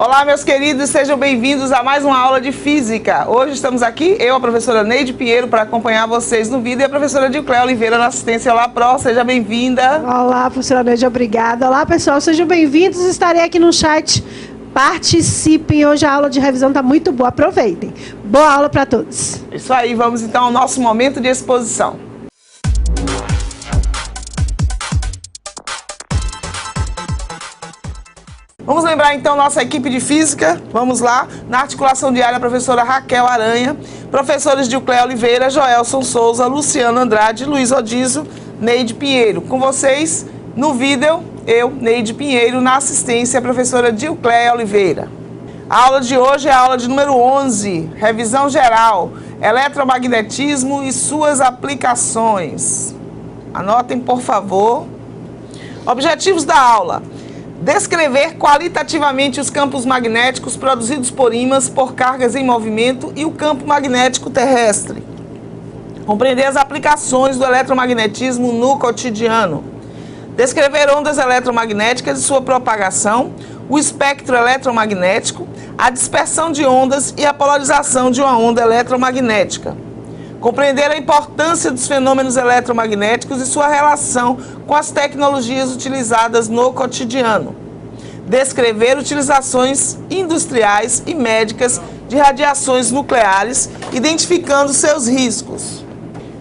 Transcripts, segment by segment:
Olá, meus queridos, sejam bem-vindos a mais uma aula de Física. Hoje estamos aqui, eu, a professora Neide Pinheiro, para acompanhar vocês no vídeo, e a professora Dilcléia Oliveira na assistência. Olá, Pro, seja bem-vinda. Olá, professora Neide, obrigada. Olá, pessoal, sejam bem-vindos. Estarei aqui no chat. Participem, hoje a aula de revisão está muito boa, aproveitem. Boa aula para todos. Isso aí, vamos então ao nosso momento de exposição. Vamos lembrar então nossa equipe de Física, vamos lá, na articulação diária a professora Raquel Aranha, professores Dilcléia Oliveira, Joelson Souza, Luciano Andrade, Luiz Odizo, Neide Pinheiro. Com vocês, no vídeo, eu, Neide Pinheiro, na assistência a professora Dilcléia Oliveira. A aula de hoje é a aula de número 11, revisão geral, eletromagnetismo e suas aplicações. Anotem, por favor. Objetivos da aula: descrever qualitativamente os campos magnéticos produzidos por ímãs por cargas em movimento e o campo magnético terrestre. Compreender as aplicações do eletromagnetismo no cotidiano. Descrever ondas eletromagnéticas e sua propagação, o espectro eletromagnético, a dispersão de ondas e a polarização de uma onda eletromagnética. Compreender a importância dos fenômenos eletromagnéticos e sua relação com as tecnologias utilizadas no cotidiano. Descrever utilizações industriais e médicas de radiações nucleares, identificando seus riscos.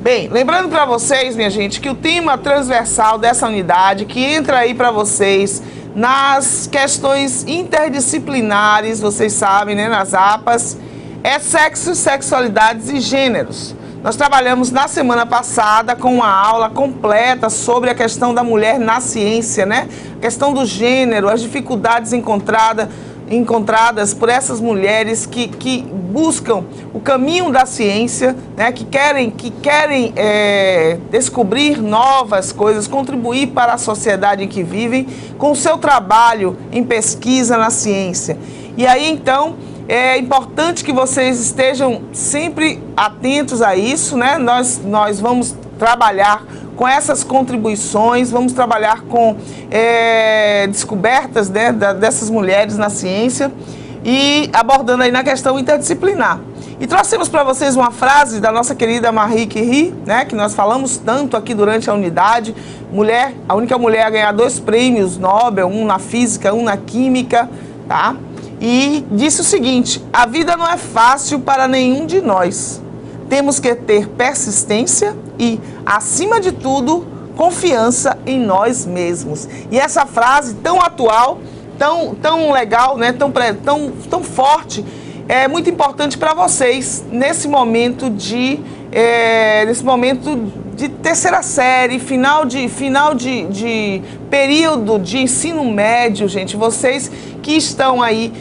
Bem, lembrando para vocês, minha gente, que o tema transversal dessa unidade, que entra aí para vocês nas questões interdisciplinares, vocês sabem, né, nas APAs, é sexo, sexualidades e gêneros. Nós trabalhamos na semana passada com uma aula completa sobre a questão da mulher na ciência, né? A questão do gênero, as dificuldades encontradas por essas mulheres que buscam o caminho da ciência, né? Que querem descobrir novas coisas, contribuir para a sociedade em que vivem com o seu trabalho em pesquisa na ciência. E aí, então, é importante que vocês estejam sempre atentos a isso, né? Nós vamos trabalhar com essas contribuições, vamos trabalhar com descobertas, né, dessas mulheres na ciência e abordando aí na questão interdisciplinar. E trouxemos para vocês uma frase da nossa querida Marie Curie, né, que nós falamos tanto aqui durante a unidade, a única mulher a ganhar 2 prêmios Nobel, um na física, um na química, tá? E disse o seguinte: a vida não é fácil para nenhum de nós. Temos que ter persistência e, acima de tudo, confiança em nós mesmos. E essa frase tão atual, tão legal, né, tão forte, é muito importante para vocês nesse momento de terceira série, final de período de ensino médio, gente. Vocês que estão aí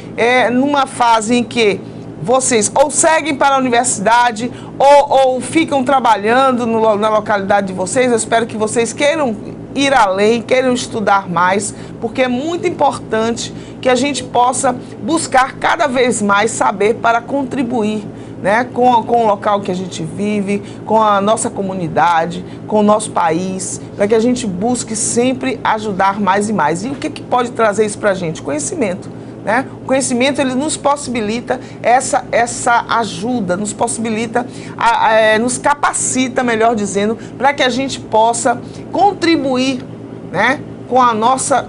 numa fase em que vocês ou seguem para a universidade ou ficam trabalhando na localidade de vocês. Eu espero que vocês queiram ir além, queiram estudar mais, porque é muito importante que a gente possa buscar cada vez mais saber para contribuir, né, com o local que a gente vive, com a nossa comunidade, com o nosso país, para que a gente busque sempre ajudar mais e mais. E o que pode trazer isso para a gente? Conhecimento, né? O conhecimento, ele nos possibilita essa ajuda, nos possibilita, nos capacita, melhor dizendo, para que a gente possa contribuir, né, com a nossa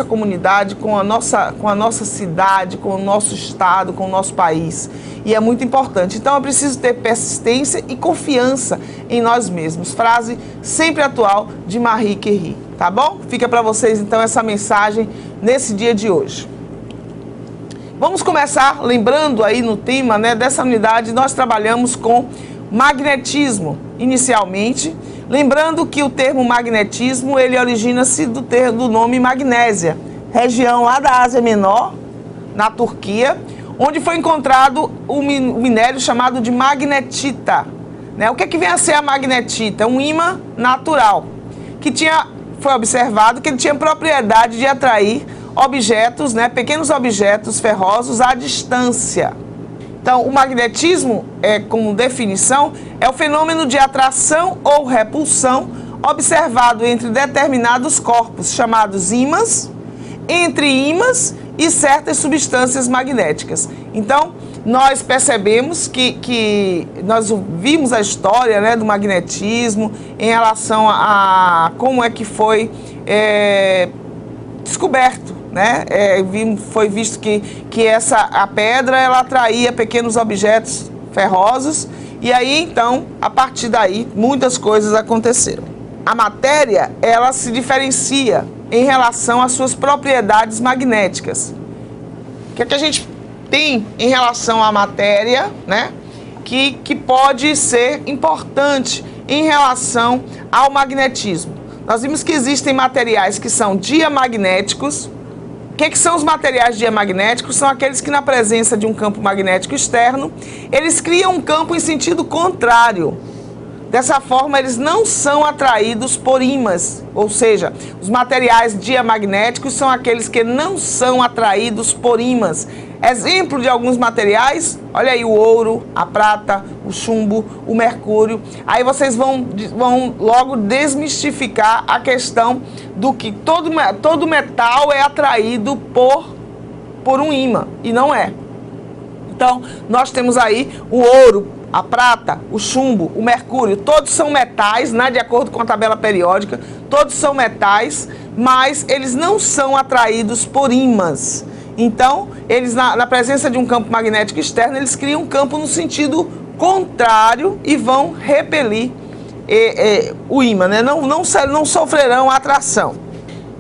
comunidade, com a nossa cidade, com o nosso estado, com o nosso país. E é muito importante. Então, é preciso ter persistência e confiança em nós mesmos. Frase sempre atual de Marie Curie, tá bom? Fica para vocês, então, essa mensagem nesse dia de hoje. Vamos começar lembrando aí no tema, né, dessa unidade. Nós trabalhamos com magnetismo inicialmente. Lembrando que o termo magnetismo, ele origina-se do nome Magnésia, região lá da Ásia Menor, na Turquia, onde foi encontrado o minério chamado de magnetita, né? O que vem a ser a magnetita? Um ímã natural, que foi observado que ele tinha propriedade de atrair objetos, né, pequenos objetos ferrosos à distância. Então, o magnetismo, como definição, é o fenômeno de atração ou repulsão observado entre determinados corpos, chamados ímãs, entre ímãs e certas substâncias magnéticas. Então, nós percebemos que nós vimos a história, né, do magnetismo em relação a como é que foi descoberto, né? Foi visto que a pedra ela atraía pequenos objetos ferrosos e aí então, a partir daí, muitas coisas aconteceram. A matéria, ela se diferencia em relação às suas propriedades magnéticas. O que é que a gente tem em relação à matéria, né, que pode ser importante em relação ao magnetismo? Nós vimos que existem materiais que são diamagnéticos. O que são os materiais diamagnéticos? São aqueles que, na presença de um campo magnético externo, eles criam um campo em sentido contrário. Dessa forma, eles não são atraídos por ímãs, ou seja, os materiais diamagnéticos são aqueles que não são atraídos por ímãs. Exemplo de alguns materiais, olha aí o ouro, a prata, o chumbo, o mercúrio. Aí vocês vão logo desmistificar a questão do que todo metal é atraído por um ímã, e não é. Então, nós temos aí o ouro, a prata, o chumbo, o mercúrio, todos são metais, né, de acordo com a tabela periódica, todos são metais, mas eles não são atraídos por ímãs. Então, eles na presença de um campo magnético externo, eles criam um campo no sentido contrário e vão repelir o ímã, né? Não sofrerão atração.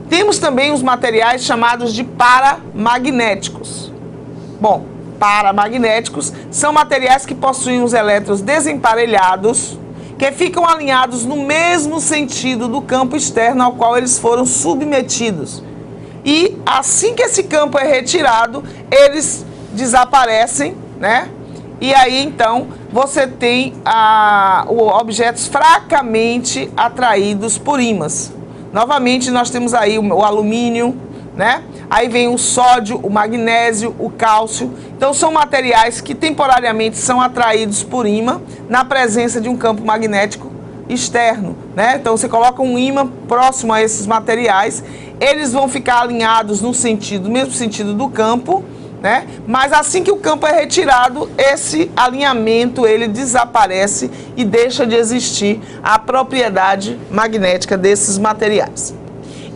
Temos também os materiais chamados de paramagnéticos. Bom, paramagnéticos são materiais que possuem os elétrons desemparelhados, que ficam alinhados no mesmo sentido do campo externo ao qual eles foram submetidos. E assim que esse campo é retirado, eles desaparecem, né? E aí então você tem objetos fracamente atraídos por ímãs. Novamente nós temos aí o alumínio, né? Aí vem o sódio, o magnésio, o cálcio. Então são materiais que temporariamente são atraídos por ímã na presença de um campo magnético externo, né? Então você coloca um ímã próximo a esses materiais, eles vão ficar alinhados no mesmo sentido do campo, né? Mas assim que o campo é retirado, esse alinhamento ele desaparece e deixa de existir a propriedade magnética desses materiais.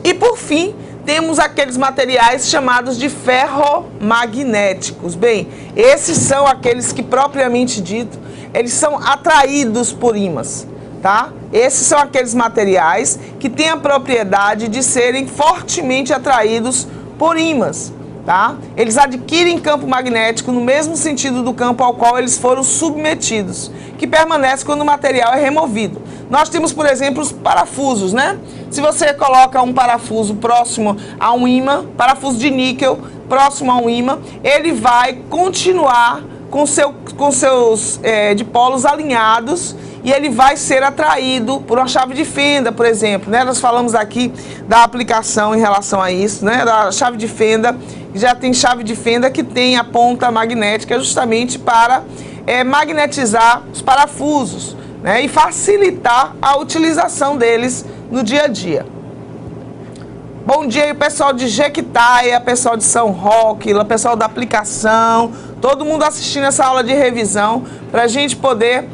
E por fim, temos aqueles materiais chamados de ferromagnéticos. Bem, esses são aqueles que, propriamente dito, eles são atraídos por ímãs, tá? Esses são aqueles materiais que têm a propriedade de serem fortemente atraídos por ímãs, tá? Eles adquirem campo magnético no mesmo sentido do campo ao qual eles foram submetidos, que permanece quando o material é removido. Nós temos, por exemplo, os parafusos, né? Se você coloca um parafuso próximo a um ímã, parafuso de níquel próximo a um ímã, ele vai continuar com seus dipolos alinhados e ele vai ser atraído por uma chave de fenda, por exemplo, né? Nós falamos aqui da aplicação em relação a isso, né? Da chave de fenda, já tem chave de fenda que tem a ponta magnética justamente para magnetizar os parafusos, né? E facilitar a utilização deles no dia a dia. Bom dia aí, pessoal de Jequitaia, pessoal de São Roque, pessoal da aplicação, todo mundo assistindo essa aula de revisão para a gente poder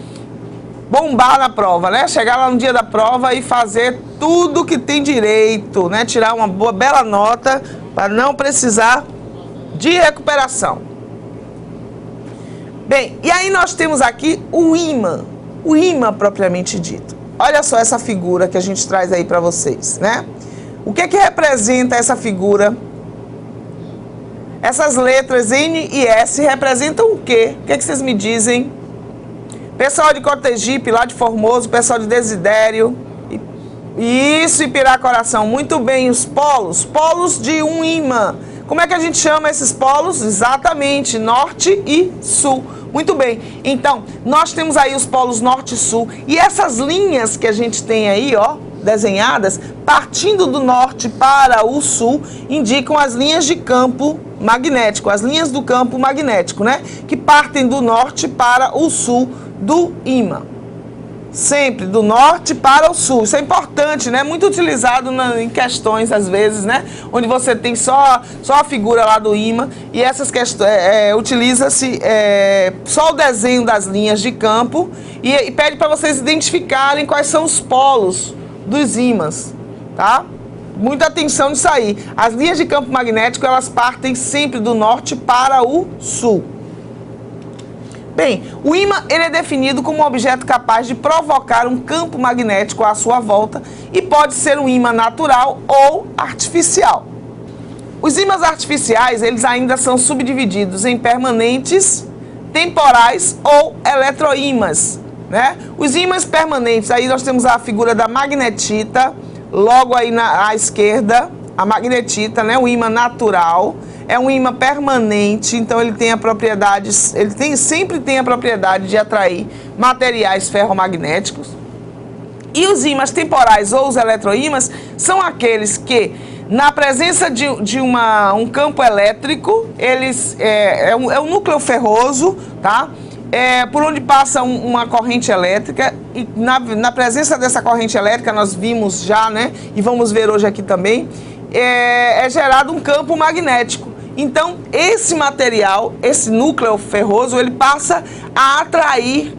bombar na prova, né? Chegar lá no dia da prova e fazer tudo que tem direito, né? Tirar uma bela nota para não precisar de recuperação. Bem, e aí nós temos aqui o ímã propriamente dito. Olha só essa figura que a gente traz aí para vocês, né? O que que representa essa figura? Essas letras N e S representam o quê? O que que vocês me dizem? Pessoal de Cotegipe, lá de Formoso, pessoal de Desidério, isso, Ipiracoração, muito bem, os polos de um ímã. Como é que a gente chama esses polos? Exatamente, norte e sul. Muito bem, então, nós temos aí os polos norte e sul, e essas linhas que a gente tem aí, ó, desenhadas, partindo do norte para o sul, indicam as linhas de campo magnético, as linhas do campo magnético, né? Que partem do norte para o sul do ímã. sempre do norte para o sul. Isso é importante, né? Muito utilizado em questões, às vezes, né? Onde você tem só a figura lá do ímã e essas questões, utiliza-se só o desenho das linhas de campo e pede para vocês identificarem quais são os polos dos ímãs, tá? Muita atenção nisso aí. As linhas de campo magnético, elas partem sempre do norte para o sul. Bem, o ímã ele é definido como um objeto capaz de provocar um campo magnético à sua volta e pode ser um ímã natural ou artificial. Os ímãs artificiais, eles ainda são subdivididos em permanentes, temporais ou eletroímãs, né? Os ímãs permanentes, aí nós temos a figura da magnetita, logo aí à esquerda, a magnetita, né? O ímã natural. É um ímã permanente, então ele tem a propriedade, sempre tem a propriedade de atrair materiais ferromagnéticos. E os ímãs temporais ou os eletroímãs são aqueles que, na presença de um campo elétrico, eles é um núcleo ferroso, tá? Por onde passa uma corrente elétrica, e na presença dessa corrente elétrica, nós vimos já, né? E vamos ver hoje aqui também, é gerado um campo magnético. Então, esse material, esse núcleo ferroso, ele passa a atrair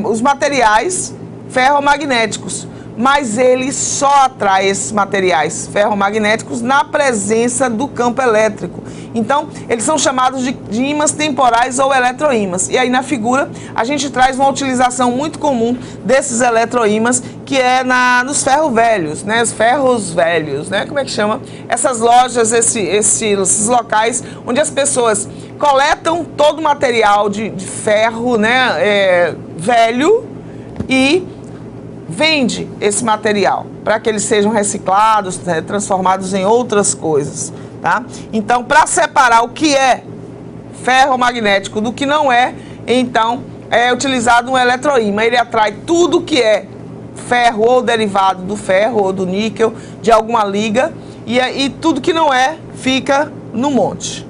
os materiais ferromagnéticos, mas ele só atrai esses materiais ferromagnéticos na presença do campo elétrico. Então, eles são chamados de ímãs temporais ou eletroímãs. E aí na figura a gente traz uma utilização muito comum desses eletroímãs, que é nos ferros velhos, né? Os ferros velhos, né? Como é que chama? Essas lojas, esses locais onde as pessoas coletam todo o material de ferro, né? Velho, e vende esse material para que eles sejam reciclados, transformados em outras coisas, tá? Então, para separar o que é ferromagnético do que não é, então é utilizado um eletroímã. Ele atrai tudo que é ferro ou derivado do ferro ou do níquel, de alguma liga, e tudo que não é fica no monte.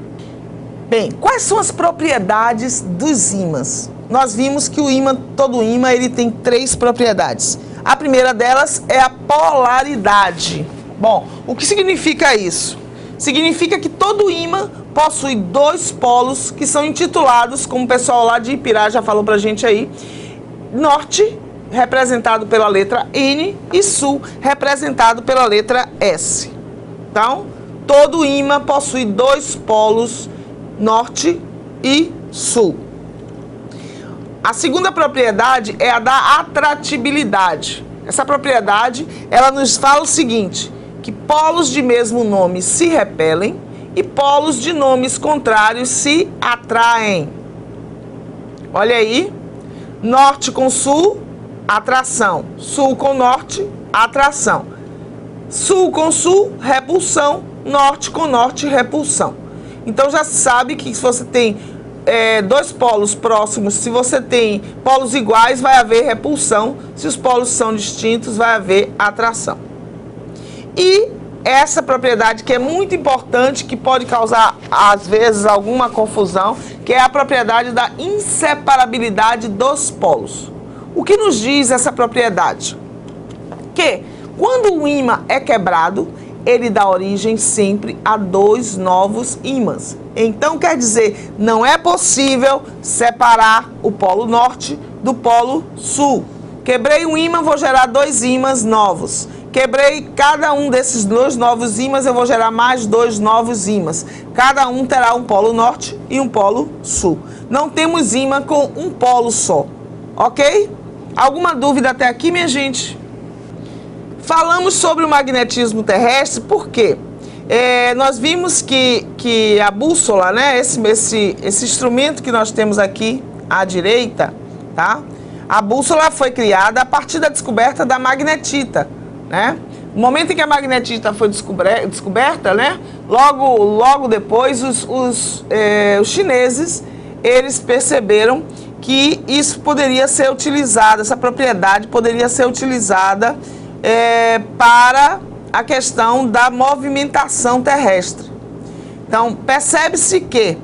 Bem, quais são as propriedades dos ímãs? Nós vimos que todo ímã ele tem 3 propriedades. A primeira delas é a polaridade. Bom, o que significa isso? Significa que todo ímã possui 2 polos que são intitulados, como o pessoal lá de Ipirá já falou pra gente aí, norte, representado pela letra N, e sul, representado pela letra S. Então, todo ímã possui 2 polos, norte e sul. A segunda propriedade é a da atratibilidade. Essa propriedade, ela nos fala o seguinte, que polos de mesmo nome se repelem e polos de nomes contrários se atraem. Olha aí, norte com sul, atração. Sul com norte, atração. Sul com sul, repulsão. Norte com norte, repulsão. Então já sabe que se você tem 2 polos próximos, se você tem polos iguais, vai haver repulsão. Se os polos são distintos, vai haver atração. E essa propriedade que é muito importante, que pode causar às vezes alguma confusão, que é a propriedade da inseparabilidade dos polos. O que nos diz essa propriedade? Que quando o ímã é quebrado, ele dá origem sempre a 2 novos ímãs. Então, quer dizer, não é possível separar o polo norte do polo sul. Quebrei um ímã, vou gerar 2 ímãs novos. Quebrei cada um desses 2 novos ímãs, eu vou gerar mais 2 novos ímãs. Cada um terá um polo norte e um polo sul. Não temos ímã com um polo só, ok? Alguma dúvida até aqui, minha gente? Falamos sobre o magnetismo terrestre, por quê? Nós vimos que a bússola, né, esse instrumento que nós temos aqui à direita, tá? A bússola foi criada a partir da descoberta da magnetita, né? No momento em que a magnetita foi descoberta, né, logo depois os chineses, eles perceberam que isso poderia ser utilizado, essa propriedade poderia ser utilizada para a questão da movimentação terrestre. Então, percebe-se que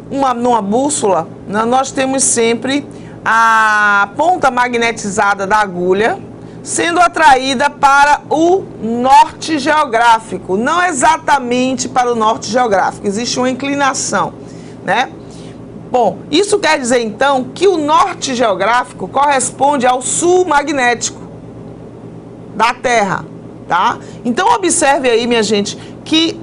numa bússola, nós temos sempre a ponta magnetizada da agulha sendo atraída para o norte geográfico, não exatamente para o norte geográfico, existe uma inclinação, né? Bom, isso quer dizer então que o norte geográfico corresponde ao sul magnético da Terra, tá? Então observe aí, minha gente, que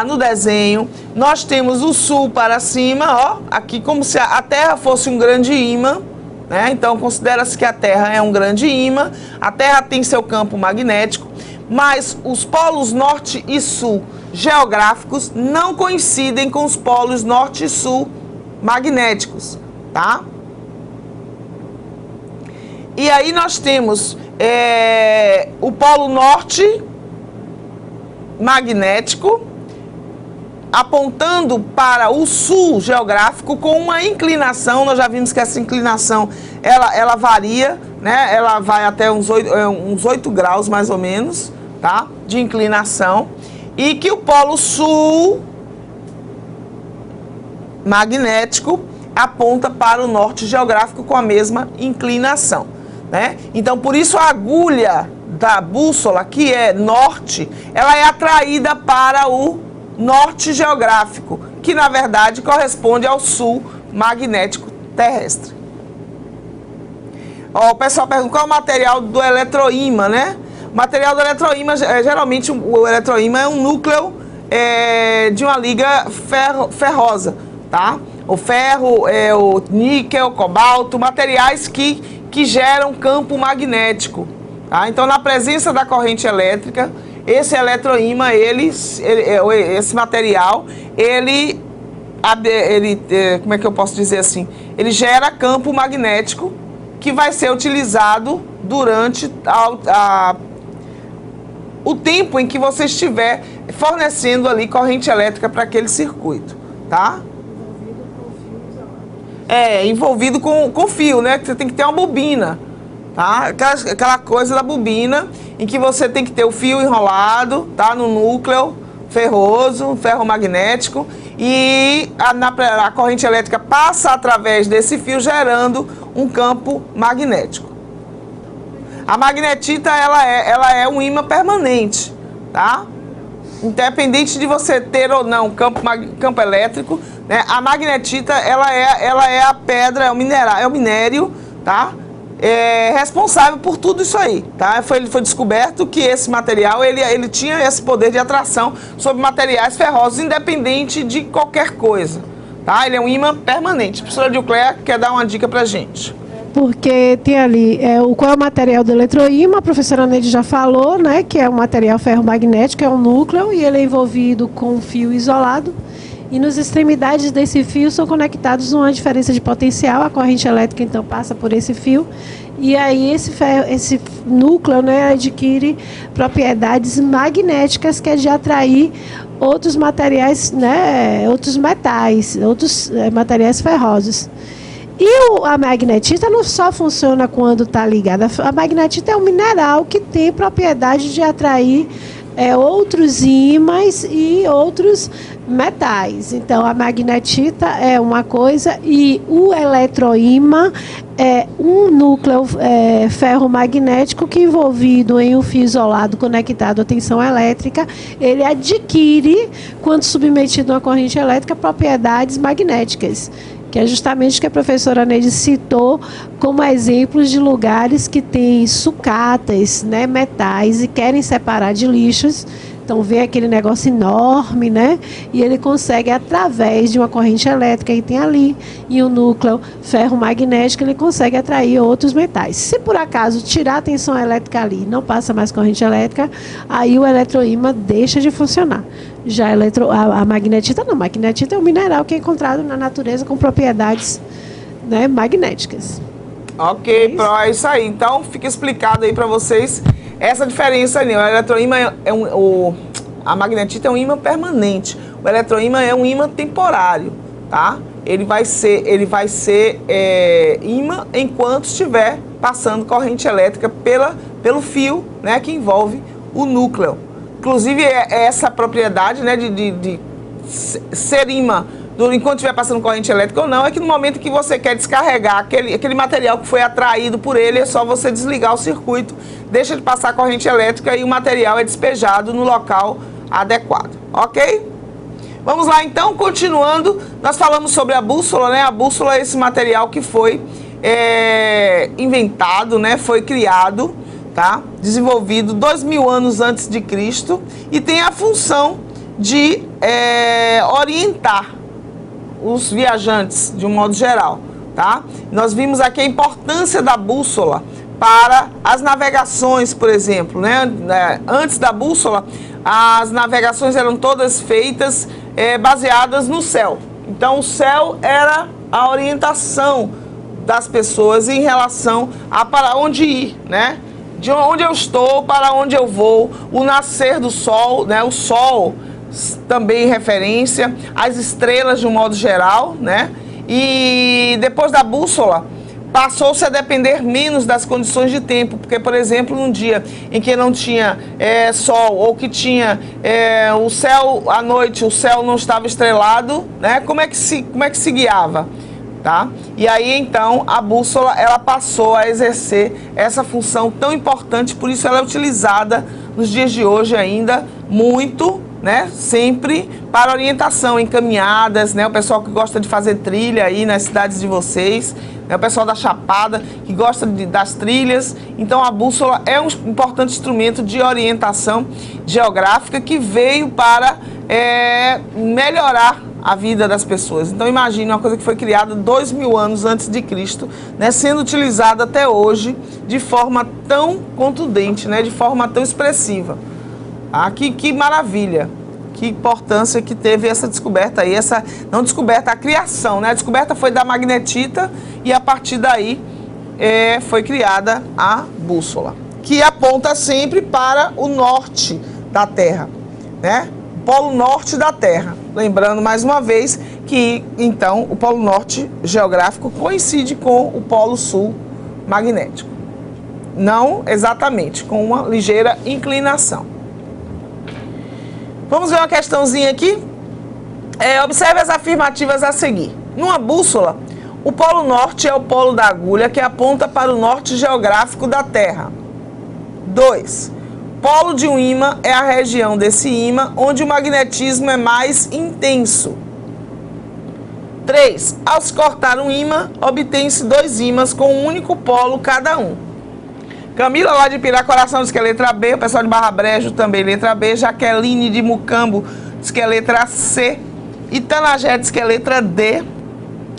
no desenho nós temos o sul para cima, ó, aqui como se a Terra fosse um grande ímã, né? Então considera-se que a Terra é um grande ímã, a Terra tem seu campo magnético, mas os polos norte e sul geográficos não coincidem com os polos norte e sul magnéticos, tá? E aí nós temos o polo norte magnético apontando para o sul geográfico com uma inclinação. Nós já vimos que essa inclinação ela varia, né? Ela vai até uns 8 graus mais ou menos, tá? De inclinação, e que o polo sul magnético aponta para o norte geográfico com a mesma inclinação, né? Então, por isso a agulha da bússola, que é norte, ela é atraída para o norte geográfico, que na verdade corresponde ao sul magnético terrestre. Ó, o pessoal pergunta qual é o material do eletroímã, né? O material do eletroímã, geralmente o eletroímã é um núcleo de uma liga ferrosa, tá? O ferro, o níquel, o cobalto, materiais que geram campo magnético, tá? Então, na presença da corrente elétrica, esse eletroímã, esse material, como é que eu posso dizer assim? Ele gera campo magnético que vai ser utilizado durante o tempo em que você estiver fornecendo ali corrente elétrica para aquele circuito, tá? Envolvido com fio, né? Que você tem que ter uma bobina, tá? Aquela coisa da bobina em que você tem que ter o fio enrolado, tá? No núcleo ferroso, ferromagnético, e a corrente elétrica passa através desse fio gerando um campo magnético. A magnetita, ela é um ímã permanente, tá? Independente de você ter ou não campo elétrico, né? A magnetita, ela é a pedra, é o minério, tá? Responsável por tudo isso aí, tá? Foi descoberto que esse material, ele tinha esse poder de atração sobre materiais ferrosos, independente de qualquer coisa, tá? Ele é um ímã permanente. A professora Dilcléa quer dar uma dica pra gente. Porque tem ali qual é o material do eletroímã, a professora Neide já falou, né? Que é um material ferromagnético, é um núcleo, e ele é envolvido com um fio isolado. E nas extremidades desse fio são conectados uma diferença de potencial, a corrente elétrica então passa por esse fio, e aí esse núcleo, né, adquire propriedades magnéticas, que é de atrair outros materiais, né, outros metais, outros materiais ferrosos. E a magnetita não só funciona quando está ligada, a magnetita é um mineral que tem propriedade de atrair outros ímãs e outros metais. Então, a magnetita é uma coisa e o eletroímã é um núcleo ferromagnético que, envolvido em um fio isolado conectado à tensão elétrica, ele adquire, quando submetido a uma corrente elétrica, propriedades magnéticas, que é justamente o que a professora Neide citou como exemplos de lugares que têm sucatas, né, metais, e querem separar de lixos. Então, vê aquele negócio enorme, né? E ele consegue, através de uma corrente elétrica que tem ali, e um núcleo ferromagnético, ele consegue atrair outros metais. Se por acaso tirar a tensão elétrica ali, não passa mais corrente elétrica, aí o eletroímã deixa de funcionar. Já a magnetita não. A magnetita é um mineral que é encontrado na natureza com propriedades, né, magnéticas. Ok, é isso aí. Então, fica explicado aí para vocês essa diferença ali. O eletroímã a magnetita é um ímã permanente. O eletroímã é um ímã temporário, tá? Ele vai ser ímã enquanto estiver passando corrente elétrica pelo fio, né, que envolve o núcleo. Inclusive, essa propriedade, né, de ser ímã enquanto estiver passando corrente elétrica ou não, é que no momento que você quer descarregar aquele material que foi atraído por ele, é só você desligar o circuito, deixa de passar corrente elétrica e o material é despejado no local adequado, ok? Vamos lá então, continuando, nós falamos sobre a bússola, né? A bússola é esse material que foi inventado, né? Foi criado, tá? Desenvolvido 2000 anos antes de Cristo e tem a função de orientar os viajantes de um modo geral, tá? Nós vimos aqui a importância da bússola para as navegações, por exemplo, né? Antes da bússola, as navegações eram todas feitas baseadas no céu. Então, o céu era a orientação das pessoas em relação a para onde ir, né? De onde eu estou, para onde eu vou, o nascer do sol, né? O sol também referência, as estrelas de um modo geral, né? E depois da bússola, passou-se a depender menos das condições de tempo, porque, por exemplo, num dia em que não tinha sol, ou que tinha o céu à noite, o céu não estava estrelado, né? Como é que se guiava? Tá? E aí, então, a bússola, ela passou a exercer essa função tão importante, por isso ela é utilizada nos dias de hoje ainda muito, né? Sempre para orientação em caminhadas, né? O pessoal que gosta de fazer trilha aí nas cidades de vocês, né? O pessoal da Chapada que gosta das trilhas. Então a bússola é um importante instrumento de orientação geográfica que veio para melhorar a vida das pessoas. Então imagine uma coisa que foi criada 2000 anos antes de Cristo, né? Sendo utilizada até hoje de forma tão contundente, né? De forma tão expressiva. Ah, que maravilha, que importância que teve essa descoberta aí, não descoberta, a criação, né? A descoberta foi da magnetita e a partir daí foi criada a bússola, que aponta sempre para o norte da Terra, né? O polo norte da Terra. Lembrando mais uma vez que, então, o polo norte geográfico coincide com o polo sul magnético. Não exatamente, com uma ligeira inclinação. Vamos ver uma questãozinha aqui? Observe as afirmativas a seguir. Numa bússola, o polo norte é o polo da agulha que aponta para o norte geográfico da Terra. 2. Polo de um ímã é a região desse ímã onde o magnetismo é mais intenso. 3. Ao se cortar um ímã, obtém-se 2 ímãs com um único polo cada um. Camila, lá de Piracoração, diz que é letra B. O pessoal de Barra Brejo também letra B. Jaqueline de Mucambo diz que é letra C. Itanagé diz que é letra D.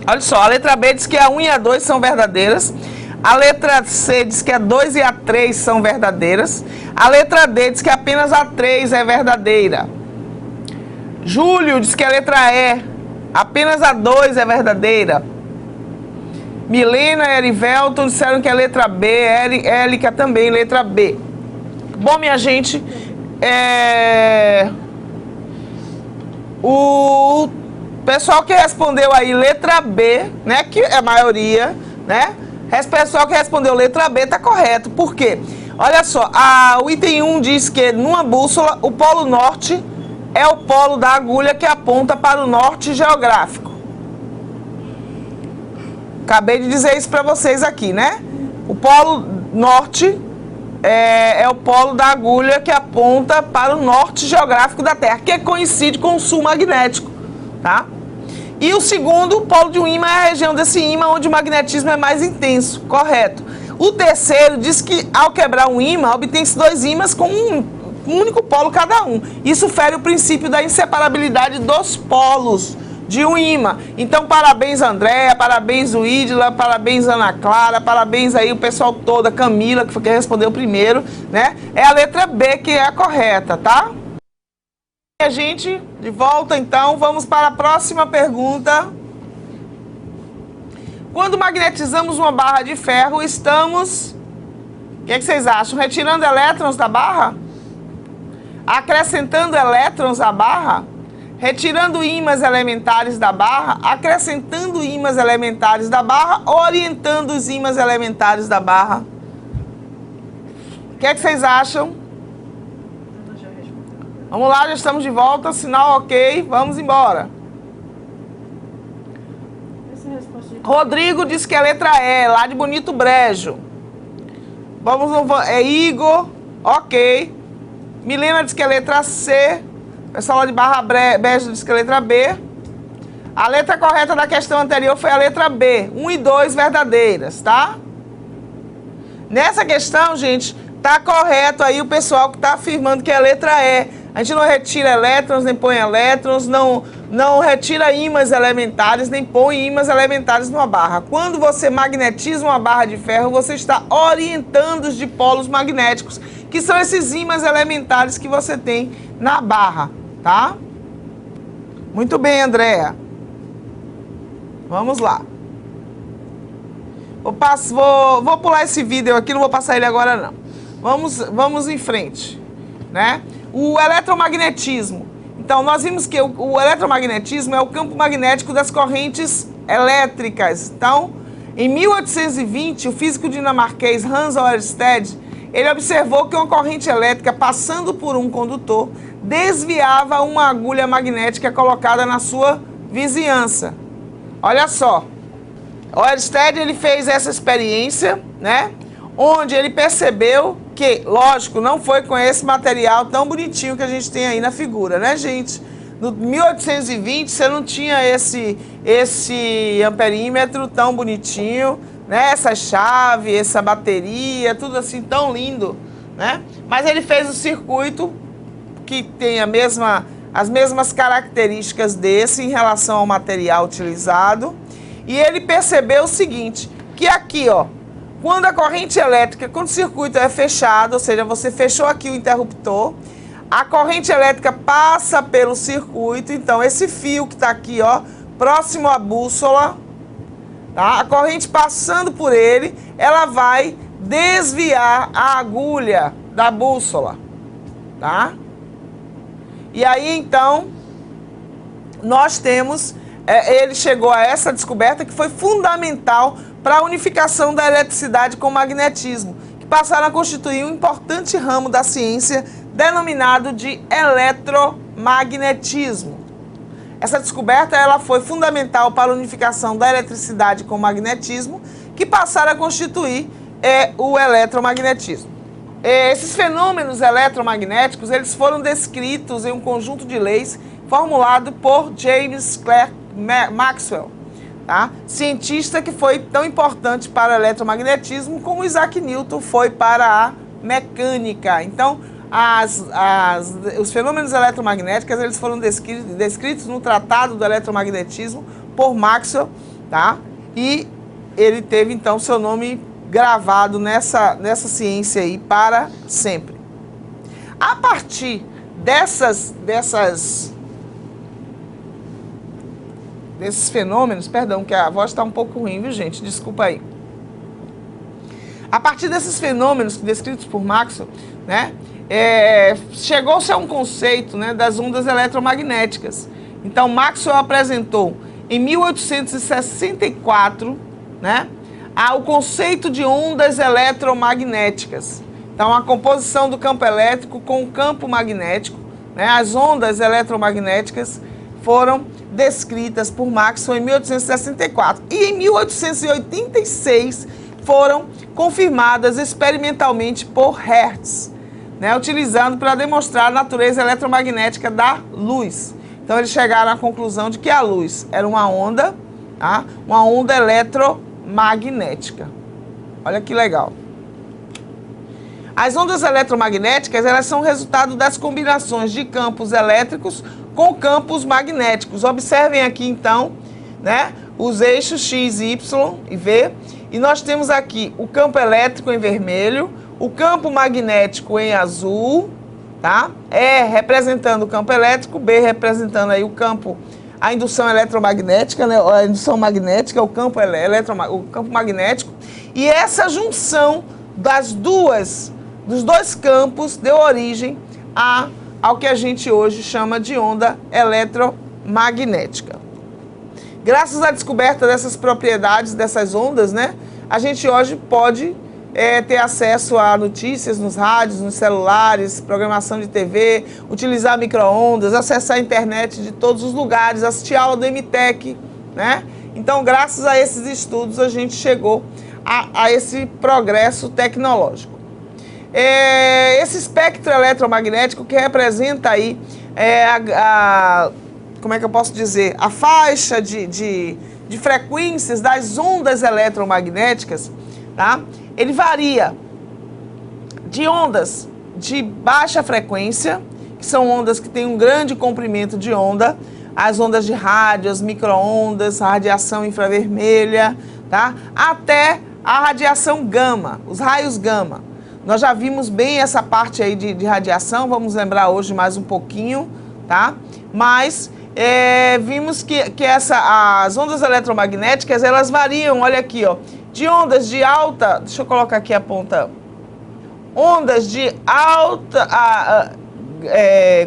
Olha só, a letra B diz que a 1 e a 2 são verdadeiras. A letra C diz que a 2 e a 3 são verdadeiras. A letra D diz que apenas a 3 é verdadeira. Júlio diz que a letra E, apenas a 2 é verdadeira. Milena e Erivelton disseram que a letra B, Élica também, letra B. Bom, minha gente, o pessoal que respondeu aí letra B, né, que é a maioria, né, o pessoal que respondeu letra B tá correto. Por quê? Olha só, o item 1 diz que numa bússola o polo norte é o polo da agulha que aponta para o norte geográfico. Acabei de dizer isso para vocês aqui, né? O polo norte é o polo da agulha que aponta para o norte geográfico da Terra, que coincide com o sul magnético, tá? E o segundo, o polo de um ímã é a região desse ímã onde o magnetismo é mais intenso, correto. O terceiro diz que ao quebrar um ímã, obtém-se 2 ímãs com um único polo cada um. Isso fere o princípio da inseparabilidade dos polos de um ímã. Então, parabéns, Andréa, parabéns, Uídila, parabéns, Ana Clara, parabéns aí o pessoal todo, a Camila, que foi quem respondeu primeiro, né? É a letra B que é a correta, tá? E a gente, de volta, então, vamos para a próxima pergunta. Quando magnetizamos uma barra de ferro, estamos... O que vocês acham? Retirando elétrons da barra? Acrescentando elétrons à barra? Retirando ímãs elementares da barra, acrescentando ímãs elementares da barra, orientando os ímãs elementares da barra. O que vocês acham? Vamos lá, já estamos de volta, sinal ok, vamos embora. Rodrigo disse que é a letra E, lá de Bonito Brejo. Vamos no... É Igor, ok. Milena disse que é a letra C. O pessoal lá de Barra Brejo disse que é a letra B. A letra correta da questão anterior foi a letra B. 1 e 2 verdadeiras, tá? Nessa questão, gente, tá correto aí o pessoal que tá afirmando que é a letra E. A gente não retira elétrons, nem põe elétrons, não retira ímãs elementares, nem põe ímãs elementares numa barra. Quando você magnetiza uma barra de ferro, você está orientando os dipolos magnéticos, que são esses ímãs elementares que você tem na barra, tá? Muito bem, Andréa. Vamos lá. Vou pular esse vídeo aqui, não vou passar ele agora não. Vamos em frente, né? O eletromagnetismo. Então, nós vimos que o eletromagnetismo é o campo magnético das correntes elétricas. Então, em 1820, o físico dinamarquês Hans Ørsted, ele observou que uma corrente elétrica passando por um condutor desviava uma agulha magnética colocada na sua vizinhança. Olha só, Ørsted ele fez essa experiência, né? Onde ele percebeu que, lógico, não foi com esse material tão bonitinho que a gente tem aí na figura, né, gente? No 1820 você não tinha esse amperímetro tão bonitinho, né? Essa chave, essa bateria, tudo assim tão lindo, né? Mas ele fez o circuito que tem as mesmas características desse em relação ao material utilizado. E ele percebeu o seguinte, que aqui, ó, quando a corrente elétrica, quando o circuito é fechado, ou seja, você fechou aqui o interruptor, a corrente elétrica passa pelo circuito, então esse fio que está aqui, ó, próximo à bússola, tá? A corrente passando por ele, ela vai desviar a agulha da bússola, tá? E aí, então, nós temos, ele chegou a essa descoberta que foi fundamental para a unificação da eletricidade com o magnetismo, que passaram a constituir um importante ramo da ciência denominado de eletromagnetismo. Essa descoberta ela foi fundamental para a unificação da eletricidade com o magnetismo, que passaram a constituir o eletromagnetismo. Esses fenômenos eletromagnéticos eles foram descritos em um conjunto de leis formulado por James Clerk Maxwell, tá? Cientista que foi tão importante para o eletromagnetismo como Isaac Newton foi para a mecânica. Então, os fenômenos eletromagnéticos eles foram descritos no Tratado do Eletromagnetismo por Maxwell, tá? E ele teve então seu nome gravado nessa ciência aí para sempre. A partir desses fenômenos, perdão, que a voz está um pouco ruim, viu, gente? Desculpa aí. A partir desses fenômenos descritos por Maxwell, né, chegou-se a um conceito, né, das ondas eletromagnéticas. Então, Maxwell apresentou em 1864, né, o conceito de ondas eletromagnéticas. Então, a composição do campo elétrico com o campo magnético, né, as ondas eletromagnéticas foram descritas por Maxwell em 1864. E em 1886 foram confirmadas experimentalmente por Hertz, né, utilizando para demonstrar a natureza eletromagnética da luz. Então eles chegaram à conclusão de que a luz era uma onda, tá? Uma onda eletromagnética. Olha que legal. As ondas eletromagnéticas elas são resultado das combinações de campos elétricos com campos magnéticos. Observem aqui então, né, os eixos X, Y e V. E nós temos aqui o campo elétrico em vermelho, o campo magnético em azul, tá? E representando o campo elétrico, B representando aí o campo, a indução eletromagnética, né? A indução magnética, o campo magnético. E essa junção dos dois campos deu origem ao que a gente hoje chama de onda eletromagnética. Graças à descoberta dessas propriedades, dessas ondas, né, a gente hoje pode ter acesso a notícias nos rádios, nos celulares, programação de TV, utilizar micro-ondas, acessar a internet de todos os lugares, assistir aula do MTech, né? Então, graças a esses estudos, a gente chegou a esse progresso tecnológico. Esse espectro eletromagnético que representa aí como é que eu posso dizer? A faixa de frequências das ondas eletromagnéticas, tá? Ele varia de ondas de baixa frequência, que são ondas que têm um grande comprimento de onda, as ondas de rádio, as micro-ondas, a radiação infravermelha, tá? Até a radiação gama, os raios gama. Nós já vimos bem essa parte aí de radiação, vamos lembrar hoje mais um pouquinho, tá? Mas vimos que as ondas eletromagnéticas, elas variam, olha aqui, ó, de ondas de alta, deixa eu colocar aqui a ponta, ondas de alta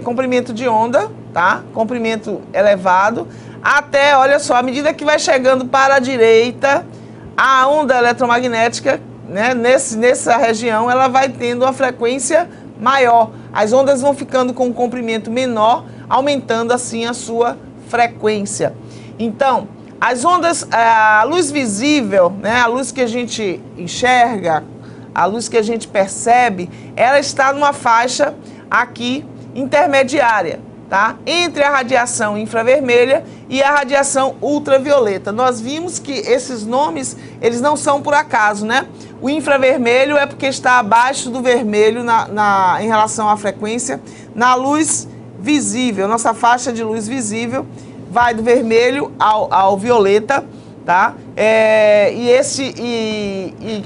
comprimento de onda, tá? Comprimento elevado, até, olha só, à medida que vai chegando para a direita, a onda eletromagnética, né, nessa região, ela vai tendo uma frequência maior. As ondas vão ficando com um comprimento menor, aumentando assim a sua frequência. Então, as ondas, a luz visível, né, a luz que a gente enxerga, a luz que a gente percebe, ela está numa faixa aqui intermediária, tá? Entre a radiação infravermelha e a radiação ultravioleta. Nós vimos que esses nomes, eles não são por acaso, né? O infravermelho é porque está abaixo do vermelho em relação à frequência. Na luz visível, nossa faixa de luz visível vai do vermelho ao violeta, tá?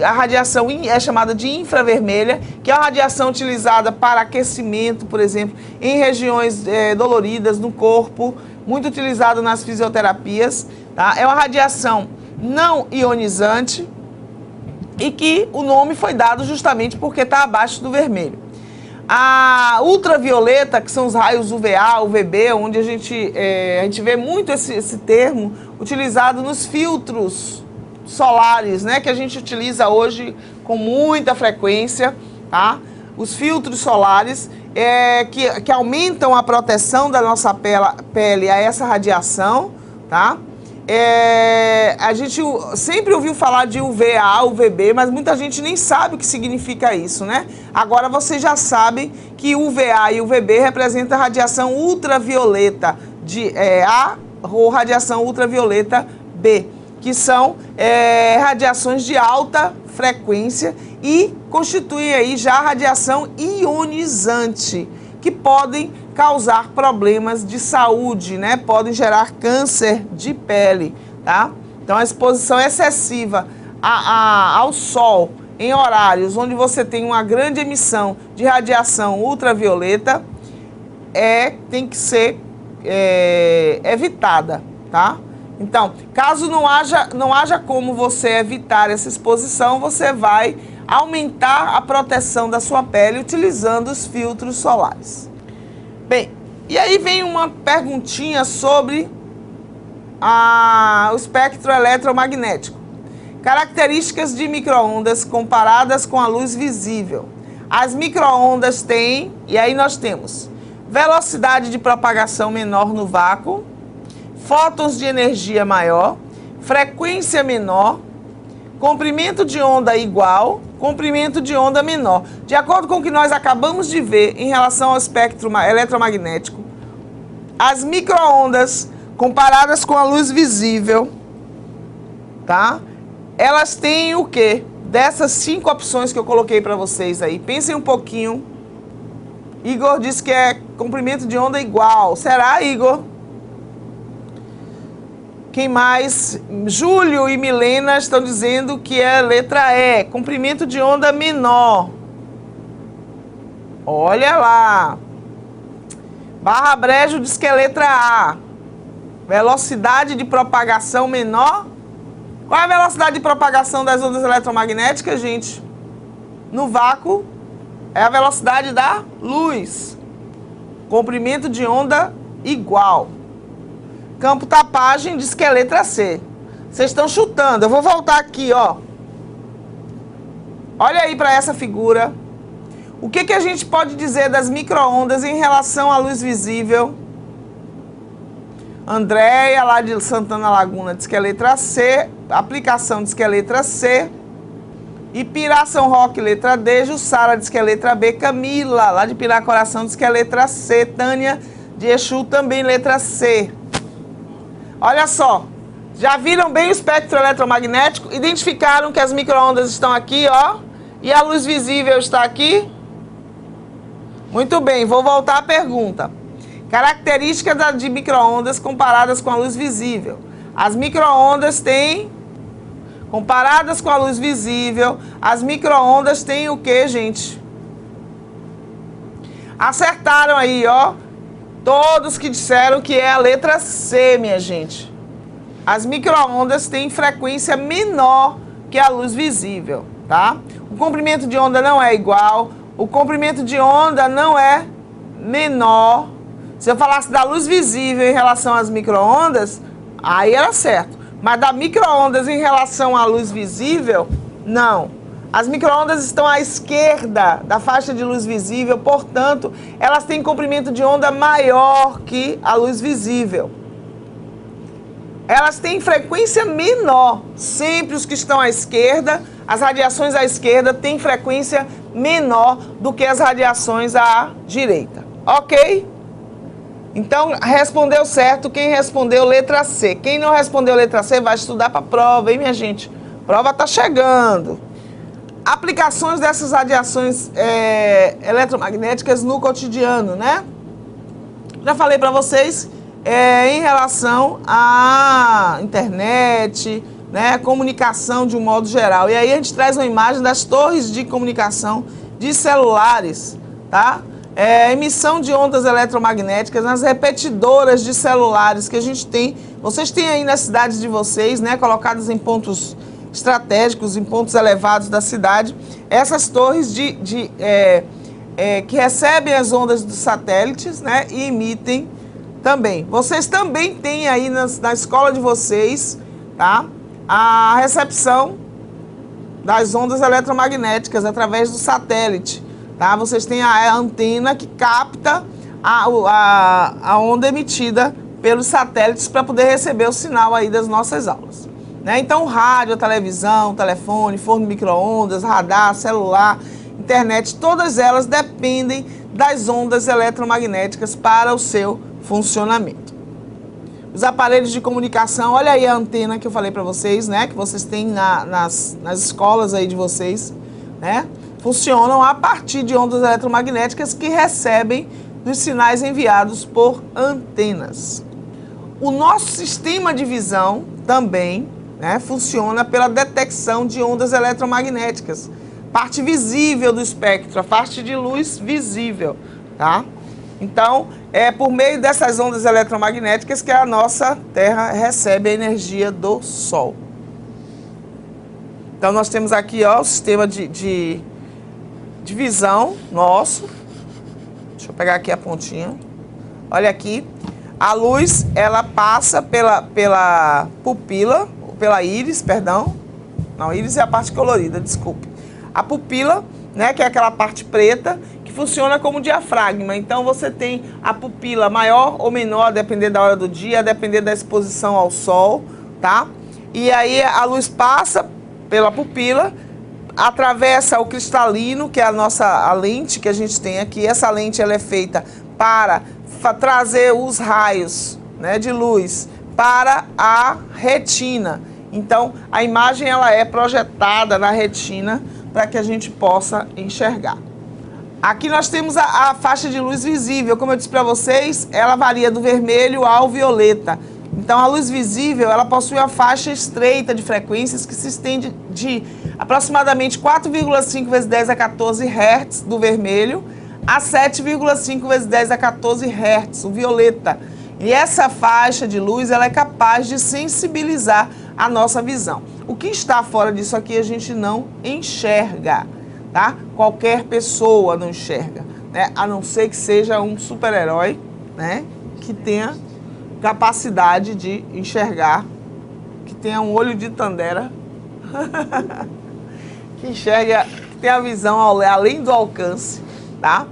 A radiação é chamada de infravermelha, que é uma radiação utilizada para aquecimento, por exemplo, em regiões doloridas no corpo, muito utilizada nas fisioterapias, tá? É uma radiação não ionizante e que o nome foi dado justamente porque está abaixo do vermelho. A ultravioleta, que são os raios UVA, UVB, onde a gente vê muito esse termo utilizado nos filtros solares, né, que a gente utiliza hoje com muita frequência, tá? Os filtros solares que aumentam a proteção da nossa pele a essa radiação, tá? A gente sempre ouviu falar de UVA, UVB, mas muita gente nem sabe o que significa isso, né? Agora vocês já sabem que UVA e UVB representam a radiação ultravioleta A ou radiação ultravioleta B, que são radiações de alta frequência e constituem aí já a radiação ionizante, que podem causar problemas de saúde, né? Podem gerar câncer de pele, tá? Então, a exposição excessiva ao sol em horários onde você tem uma grande emissão de radiação ultravioleta tem que ser evitada, tá? Então, caso não haja como você evitar essa exposição, você vai aumentar a proteção da sua pele utilizando os filtros solares. Bem, e aí vem uma perguntinha sobre o espectro eletromagnético. Características de micro-ondas comparadas com a luz visível. As micro-ondas têm, e aí nós temos velocidade de propagação menor no vácuo, fótons de energia maior, frequência menor, comprimento de onda igual, comprimento de onda menor. De acordo com o que nós acabamos de ver em relação ao espectro eletromagnético, as micro-ondas comparadas com a luz visível, tá? Elas têm o quê? Dessas 5 opções que eu coloquei para vocês aí. Pensem um pouquinho. Igor disse que é comprimento de onda igual. Será, Igor? Quem mais? Júlio e Milena estão dizendo que é a letra E, comprimento de onda menor. Olha lá. Barra Brejo diz que é letra A. Velocidade de propagação menor. Qual é a velocidade de propagação das ondas eletromagnéticas, gente? No vácuo, é a velocidade da luz. Comprimento de onda igual. Campo Tapagem diz que é letra C. Vocês estão chutando. Eu vou voltar aqui, ó. Olha aí para essa figura. O que a gente pode dizer das micro-ondas em relação à luz visível? Andréia, lá de Santana Laguna, diz que é letra C. Aplicação diz que é letra C. Ipirá São Roque, letra D. Jussara diz que é letra B. Camila, lá de Pirá Coração, diz que é letra C. Tânia de Exu, também letra C. Olha só, já viram bem o espectro eletromagnético? Identificaram que as micro-ondas estão aqui, ó, e a luz visível está aqui? Muito bem, vou voltar à pergunta. Características de micro-ondas comparadas com a luz visível. As micro-ondas têm... Comparadas com a luz visível, as micro-ondas têm o que, gente? Acertaram aí, ó. Todos que disseram que é a letra C, minha gente. As micro-ondas têm frequência menor que a luz visível, tá? O comprimento de onda não é igual, o comprimento de onda não é menor. Se eu falasse da luz visível em relação às micro-ondas, aí era certo. Mas da micro-ondas em relação à luz visível, não. As micro-ondas estão à esquerda da faixa de luz visível, portanto, elas têm comprimento de onda maior que a luz visível. Elas têm frequência menor. Sempre os que estão à esquerda, as radiações à esquerda têm frequência menor do que as radiações à direita. Ok? Então, respondeu certo quem respondeu letra C. Quem não respondeu letra C vai estudar para a prova, hein, minha gente? A prova está chegando. Aplicações dessas radiações eletromagnéticas no cotidiano, né? Já falei para vocês em relação à internet, né, comunicação de um modo geral. E aí a gente traz uma imagem das torres de comunicação de celulares, tá? Emissão de ondas eletromagnéticas nas repetidoras de celulares que a gente tem. Vocês têm aí nas cidades de vocês, né, colocadas em pontos estratégicos, em pontos elevados da cidade, essas torres que recebem as ondas dos satélites, né, e emitem também. Vocês também têm aí na escola de vocês, tá, a recepção das ondas eletromagnéticas através do satélite. Tá? Vocês têm a antena que capta a onda emitida pelos satélites para poder receber o sinal aí das nossas aulas. Né? Então, rádio, televisão, telefone, forno micro-ondas, radar, celular, internet, todas elas dependem das ondas eletromagnéticas para o seu funcionamento. Os aparelhos de comunicação, olha aí a antena que eu falei para vocês, né? Que vocês têm nas escolas aí de vocês, né? Funcionam a partir de ondas eletromagnéticas que recebem dos sinais enviados por antenas. O nosso sistema de visão também, né, funciona pela detecção de ondas eletromagnéticas. Parte visível do espectro, a parte de luz visível, tá? Então, é por meio dessas ondas eletromagnéticas que a nossa Terra recebe a energia do Sol. Então, nós temos aqui, ó, o sistema de visão nosso. Deixa eu pegar aqui a pontinha. Olha aqui. A luz, ela passa pela pupila, pela íris, perdão. Não, íris é a parte colorida, desculpe. A pupila, né, que é aquela parte preta, que funciona como diafragma. Então, você tem a pupila maior ou menor, a depender da hora do dia, a depender da exposição ao sol, tá? E aí, a luz passa pela pupila, atravessa o cristalino, que é a lente que a gente tem aqui. Essa lente, ela é feita para trazer os raios, né, de luz para a retina. Então, a imagem, ela é projetada na retina para que a gente possa enxergar. Aqui nós temos a faixa de luz visível. Como eu disse para vocês, ela varia do vermelho ao violeta. Então, a luz visível, ela possui uma faixa estreita de frequências que se estende de aproximadamente 4,5 vezes 10 a 14 Hz do vermelho a 7,5 vezes 10 a 14 Hz, o violeta. E essa faixa de luz, ela é capaz de sensibilizar a nossa visão. O que está fora disso aqui a gente não enxerga, tá? Qualquer pessoa não enxerga, né? A não ser que seja um super-herói, né, que tenha capacidade de enxergar, que tenha um olho de Tandera, que enxerga, que tenha a visão além do alcance, tá?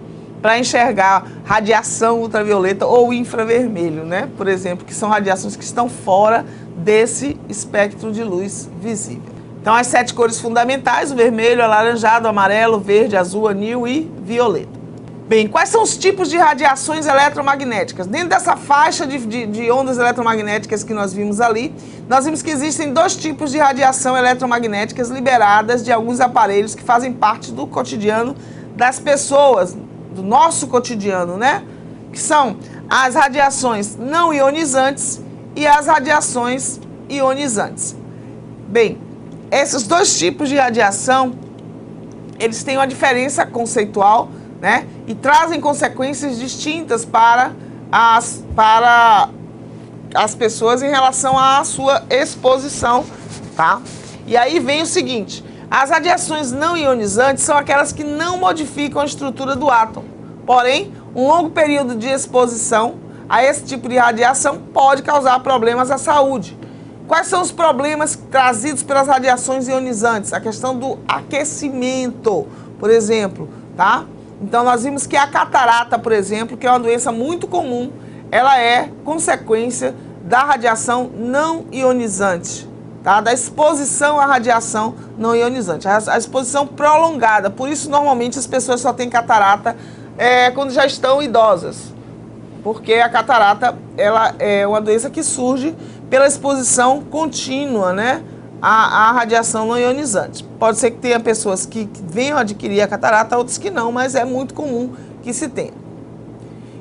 para enxergar radiação ultravioleta ou infravermelho, né? Por exemplo, que são radiações que estão fora desse espectro de luz visível. Então, as 7 cores fundamentais: o vermelho, o alaranjado, o amarelo, o verde, azul, anil e violeta. Bem, quais são os tipos de radiações eletromagnéticas? Dentro dessa faixa de ondas eletromagnéticas que nós vimos ali, nós vimos que existem 2 tipos de radiação eletromagnéticas liberadas de alguns aparelhos que fazem parte do cotidiano das pessoas, do nosso cotidiano, né? Que são as radiações não ionizantes e as radiações ionizantes. Bem, esses 2 tipos de radiação, eles têm uma diferença conceitual, né? E trazem consequências distintas para as pessoas em relação à sua exposição, tá? E aí vem o seguinte: as radiações não ionizantes são aquelas que não modificam a estrutura do átomo. Porém, um longo período de exposição a esse tipo de radiação pode causar problemas à saúde. Quais são os problemas trazidos pelas radiações ionizantes? A questão do aquecimento, por exemplo, tá? Então, nós vimos que a catarata, por exemplo, que é uma doença muito comum, ela é consequência da radiação não ionizante, tá? Da exposição à radiação não ionizante, a exposição prolongada. Por isso, normalmente, as pessoas só têm catarata quando já estão idosas, porque a catarata ela é uma doença que surge pela exposição contínua, né, à radiação não ionizante. Pode ser que tenha pessoas que venham adquirir a catarata, outras que não, mas é muito comum que se tenha.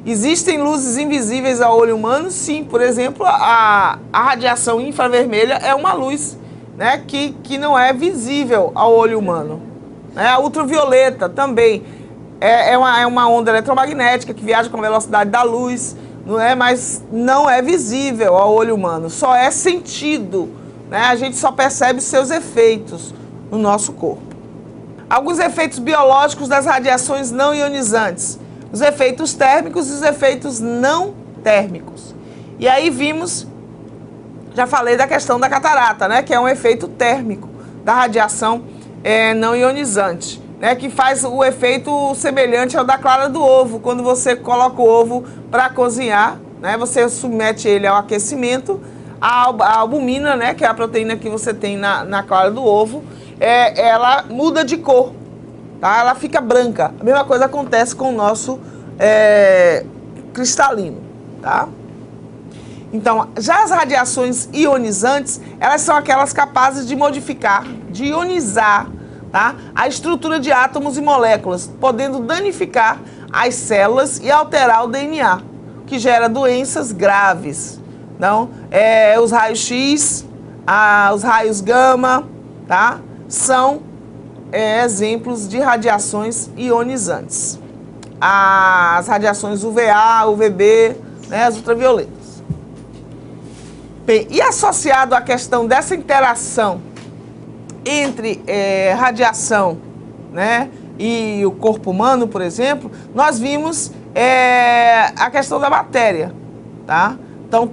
Existem luzes invisíveis ao olho humano? Sim. Por exemplo, a radiação infravermelha é uma luz, né, que não é visível ao olho humano. A ultravioleta também é uma onda eletromagnética que viaja com a velocidade da luz, não é? Mas não é visível ao olho humano, só é sentido, né? A gente só percebe seus efeitos no nosso corpo. Alguns efeitos biológicos das radiações não ionizantes: os efeitos térmicos e os efeitos não térmicos. E aí vimos, já falei da questão da catarata, né? Que é um efeito térmico da radiação não ionizante, né, que faz o efeito semelhante ao da clara do ovo. Quando você coloca o ovo para cozinhar, né, você submete ele ao aquecimento, a albumina, né, que é a proteína que você tem na clara do ovo, ela muda de cor, tá? Ela fica branca. A mesma coisa acontece com o nosso cristalino, tá? Então, já as radiações ionizantes, elas são aquelas capazes de modificar, de ionizar, tá, a estrutura de átomos e moléculas, podendo danificar as células e alterar o DNA, que gera doenças graves. Então, os raios X, os raios gama, tá, são exemplos de radiações ionizantes. As radiações UVA, UVB, né, as ultravioletas. Bem, e associado à questão dessa interação entre radiação, né, e o corpo humano, por exemplo, nós vimos a questão da matéria, tá? Então,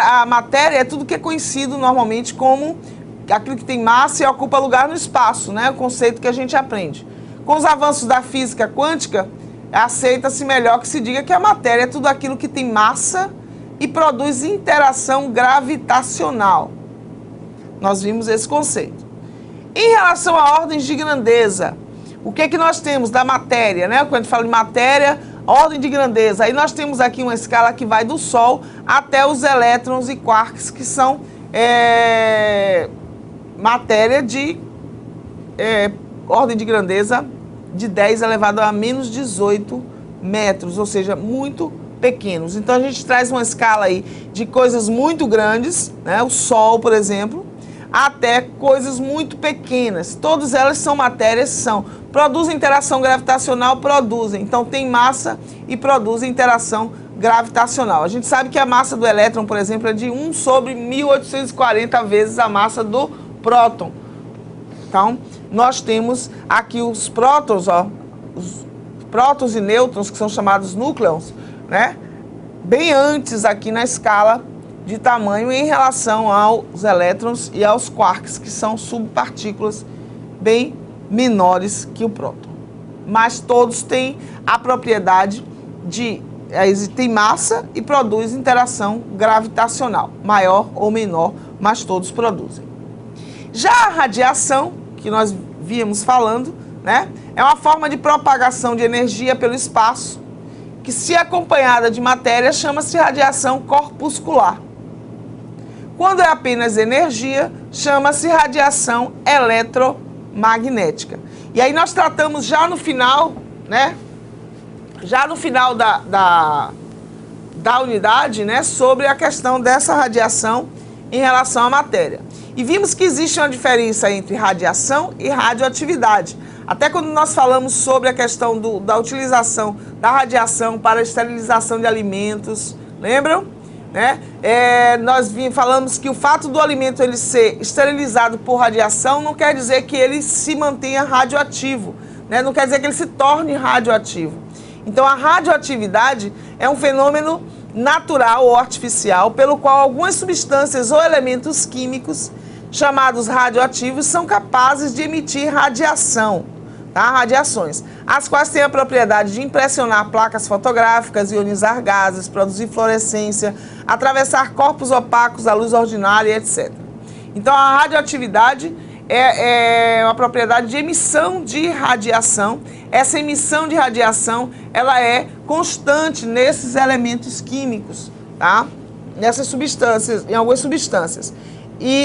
a matéria é tudo que é conhecido normalmente como aquilo que tem massa e ocupa lugar no espaço, né? O conceito que a gente aprende. Com os avanços da física quântica, aceita-se melhor que se diga que a matéria é tudo aquilo que tem massa e produz interação gravitacional. Nós vimos esse conceito. Em relação a ordens de grandeza, o que nós temos da matéria, né? Quando a gente fala de matéria, ordem de grandeza, aí nós temos aqui uma escala que vai do Sol até os elétrons e quarks, que são matéria de ordem de grandeza de 10 elevado a menos 18 metros, ou seja, muito pequenos. Então a gente traz uma escala aí de coisas muito grandes, né? O Sol, por exemplo, até coisas muito pequenas. Todas elas são matérias, produzem interação gravitacional, produzem. Então tem massa e produzem interação gravitacional. A gente sabe que a massa do elétron, por exemplo, é de 1 sobre 1840 vezes a massa do próton. Então, nós temos aqui os prótons, os prótons e nêutrons, que são chamados núcleons, né? Bem antes aqui na escala de tamanho em relação aos elétrons e aos quarks, que são subpartículas bem menores que o próton. mas todos têm a propriedade de tem massa e produz interação gravitacional, maior ou menor, mas todos produzem. Já a radiação, que nós víamos falando, né, é uma forma de propagação de energia pelo espaço, que se acompanhada de matéria chama-se radiação corpuscular. Quando é apenas energia, chama-se radiação eletromagnética. E aí nós tratamos já no final, né, já no final da unidade, né, sobre a questão dessa radiação em relação à matéria. E vimos que existe uma diferença entre radiação e radioatividade. Até quando nós falamos sobre a questão da utilização da radiação para a esterilização de alimentos, lembram? Né? Nós falamos que o fato do alimento ele ser esterilizado por radiação não quer dizer que ele se mantenha radioativo, né? Não quer dizer que ele se torne radioativo. Então, a radioatividade é um fenômeno natural ou artificial pelo qual algumas substâncias ou elementos químicos chamados radioativos são capazes de emitir radiação, tá? Radiações, as quais têm a propriedade de impressionar placas fotográficas, ionizar gases, produzir fluorescência, atravessar corpos opacos à luz ordinária, etc. Então, a radioatividade é uma propriedade de emissão de radiação. Essa emissão de radiação, ela é constante nesses elementos químicos, tá? Nessas substâncias, em algumas substâncias.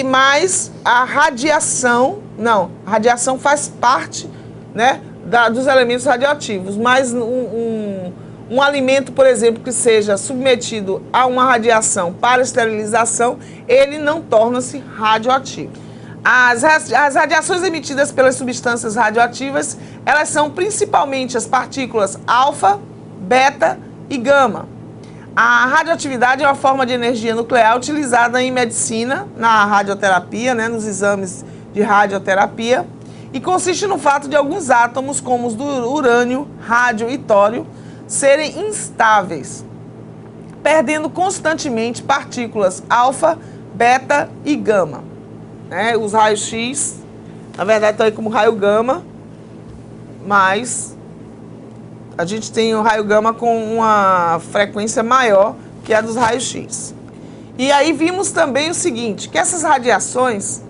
Mas a radiação, não, a radiação faz parte, né, dos elementos radioativos, mas um alimento, por exemplo, que seja submetido a uma radiação para esterilização, ele não torna-se radioativo. As radiações emitidas pelas substâncias radioativas, elas são principalmente as partículas alfa, beta e gama. A radioatividade é uma forma de energia nuclear utilizada em medicina, na radioterapia, né, nos exames de radioterapia, e consiste no fato de alguns átomos, como os do urânio, rádio e tório, serem instáveis, perdendo constantemente partículas alfa, beta e gama. Os raios X, na verdade, estão aí como raio gama, mas a gente tem o raio gama com uma frequência maior que a dos raios X. E aí vimos também o seguinte, que essas radiações,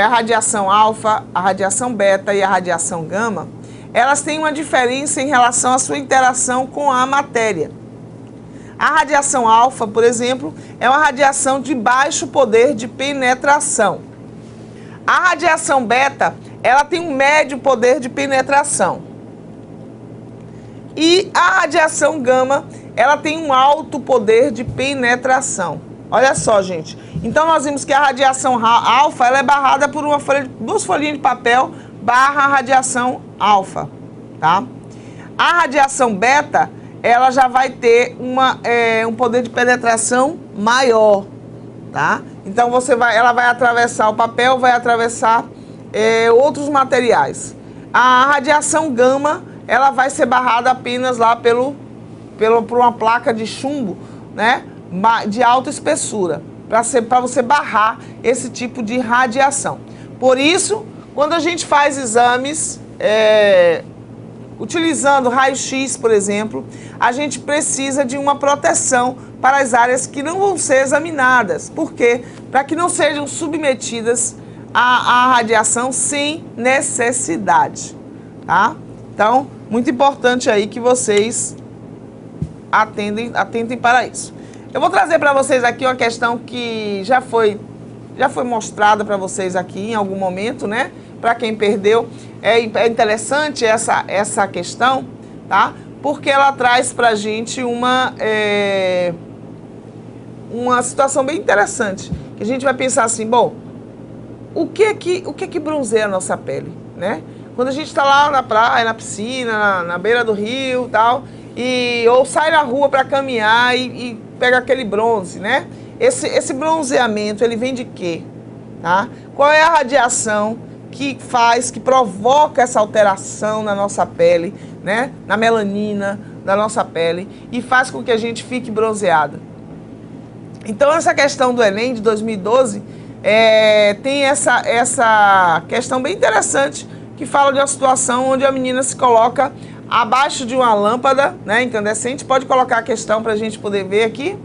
a radiação alfa, a radiação beta e a radiação gama, elas têm uma diferença em relação à sua interação com a matéria. A radiação alfa, por exemplo, é uma radiação de baixo poder de penetração. A radiação beta, ela tem um médio poder de penetração. E a radiação gama, ela tem um alto poder de penetração. Olha só, gente. Então, nós vimos que a radiação alfa, ela é barrada por duas folhinhas de papel, barra radiação alfa, tá? A radiação beta, ela já vai ter um poder de penetração maior, tá? Então, ela vai atravessar o papel, vai atravessar outros materiais. A radiação gama, ela vai ser barrada apenas lá por uma placa de chumbo, né, de alta espessura, para você barrar esse tipo de radiação. Por isso, quando a gente faz exames utilizando raio-x, por exemplo, a gente precisa de uma proteção para as áreas que não vão ser examinadas. Por quê? Para que não sejam submetidas à radiação sem necessidade, tá? Então, muito importante aí que vocês atentem para isso. Eu vou trazer para vocês aqui uma questão que já foi mostrada para vocês aqui em algum momento, né? Para quem perdeu, é interessante essa questão, tá? Porque ela traz para a gente uma situação bem interessante. Que a gente vai pensar assim, bom, o que é que bronzeia a nossa pele, né? Quando a gente está lá na praia, na piscina, na beira do rio e tal, ou sai na rua para caminhar e pega aquele bronze, né? Esse bronzeamento, ele vem de quê? Tá? Qual é a radiação que provoca essa alteração na nossa pele, né? Na melanina da nossa pele e faz com que a gente fique bronzeada? Então, essa questão do Enem de 2012 tem essa questão bem interessante que fala de uma situação onde a menina se coloca abaixo de uma lâmpada, né, incandescente. Pode colocar a questão para a gente poder ver aqui.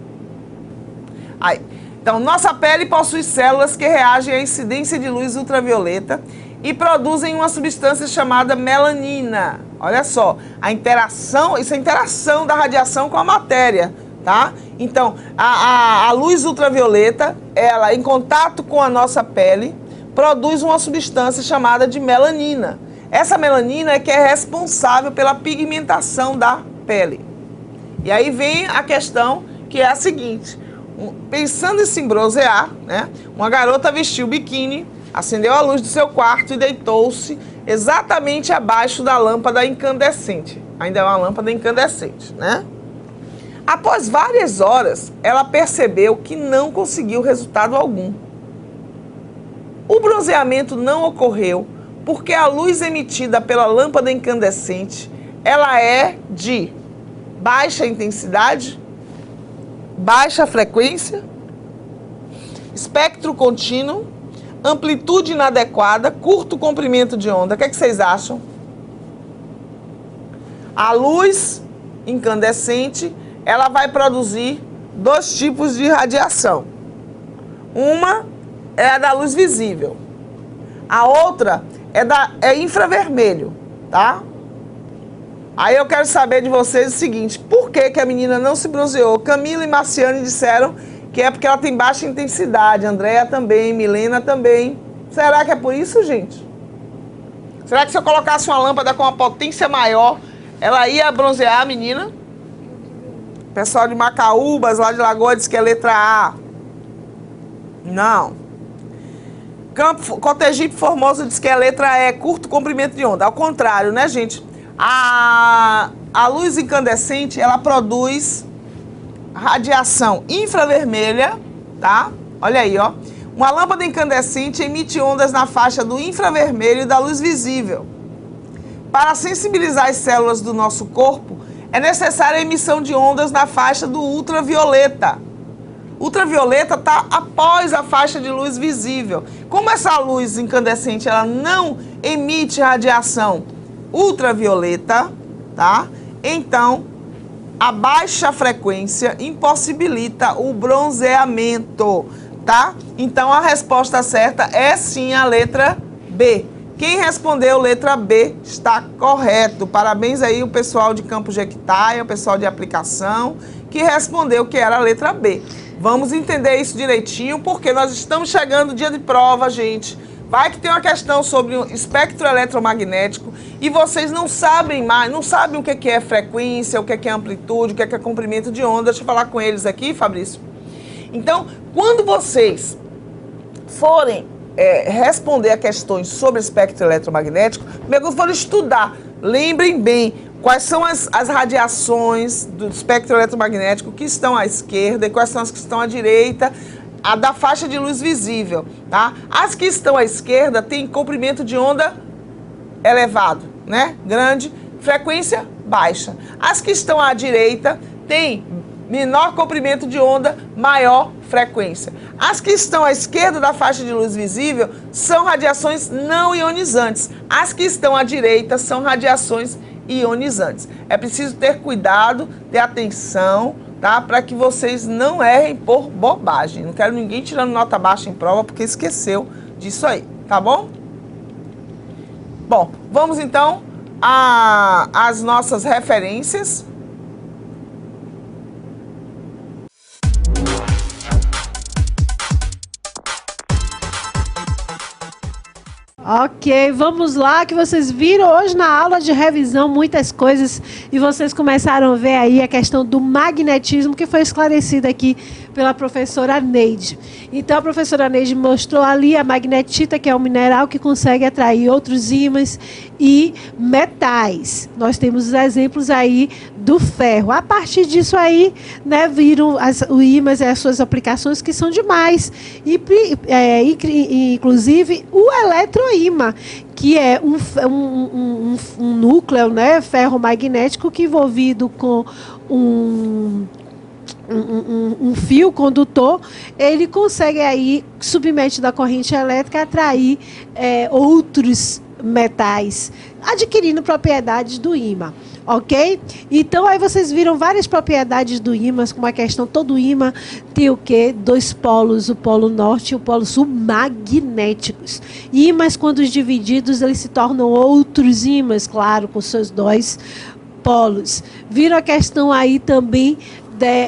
Aí. Então, nossa pele possui células que reagem à incidência de luz ultravioleta e produzem uma substância chamada melanina. Olha só, a interação, isso é a interação da radiação com a matéria, tá? Então, a luz ultravioleta, ela em contato com a nossa pele, produz uma substância chamada de melanina. Essa melanina é que é responsável pela pigmentação da pele. E aí vem a questão que é a seguinte: pensando em se bronzear, né, uma garota vestiu biquíni, acendeu a luz do seu quarto e deitou-se exatamente abaixo da lâmpada incandescente. Ainda é uma lâmpada incandescente, né? Após várias horas, ela percebeu que não conseguiu resultado algum. O bronzeamento não ocorreu porque a luz emitida pela lâmpada incandescente, ela é de baixa intensidade, baixa frequência, espectro contínuo, amplitude inadequada, curto comprimento de onda. O que é que vocês acham? A luz incandescente, ela vai produzir dois tipos de radiação. Uma é a da luz visível. A outra é infravermelho, tá? Aí eu quero saber de vocês o seguinte: por que a menina não se bronzeou? Camila e Marciane disseram que é porque ela tem baixa intensidade. Andréa também, Milena também. Será que é por isso, gente? Será que se eu colocasse uma lâmpada com uma potência maior, ela ia bronzear a menina? O pessoal de Macaúbas, lá de Lagoa, diz que é letra A. Não. Cotegipe Formosa diz que é letra E, curto comprimento de onda. Ao contrário, né, gente? A luz incandescente, ela produz radiação infravermelha, tá? Olha aí, ó. Uma lâmpada incandescente emite ondas na faixa do infravermelho e da luz visível. Para sensibilizar as células do nosso corpo, é necessária a emissão de ondas na faixa do ultravioleta. Ultravioleta está após a faixa de luz visível. Como essa luz incandescente ela não emite radiação ultravioleta, tá? Então, a baixa frequência impossibilita o bronzeamento, tá? Então, a resposta certa é sim a letra B. Quem respondeu letra B está correto. Parabéns aí o pessoal de Campo Jequitaia, o pessoal de aplicação, que respondeu que era a letra B. Vamos entender isso direitinho, porque nós estamos chegando dia de prova, gente. Vai que tem uma questão sobre o espectro eletromagnético e vocês não sabem mais, não sabem o que é frequência, o que é amplitude, o que é comprimento de onda. Deixa eu falar com eles aqui, Fabrício. Então, quando vocês forem responder a questões sobre espectro eletromagnético, primeiro forem estudar, lembrem bem quais são as radiações do espectro eletromagnético que estão à esquerda e quais são as que estão à direita, a da faixa de luz visível, tá? As que estão à esquerda têm comprimento de onda elevado, né? Grande, frequência baixa. As que estão à direita têm menor comprimento de onda, maior frequência. As que estão à esquerda da faixa de luz visível são radiações não ionizantes. As que estão à direita são radiações ionizantes. É preciso ter cuidado, ter atenção, tá? Para que vocês não errem por bobagem. Não quero ninguém tirando nota baixa em prova porque esqueceu disso aí, tá bom? Bom, vamos então às nossas referências. Ok, vamos lá, que vocês viram hoje na aula de revisão muitas coisas e vocês começaram a ver aí a questão do magnetismo que foi esclarecida aqui pela professora Neide. Então a professora Neide mostrou ali a magnetita, que é um mineral que consegue atrair outros ímãs e metais. Nós temos os exemplos aí do ferro. A partir disso aí, né, viram o ímãs e as suas aplicações que são demais. Inclusive o eletroímã, que é um núcleo, né, ferromagnético que envolvido com um fio condutor, ele consegue aí, submetido à corrente elétrica, atrair outros metais, adquirindo propriedades do ímã. Ok? Então, aí vocês viram várias propriedades do ímã, como a questão, todo ímã tem o quê? Dois polos, o polo norte e o polo sul, magnéticos. Ímãs, quando divididos, eles se tornam outros ímãs, claro, com seus dois polos. Viram a questão aí também,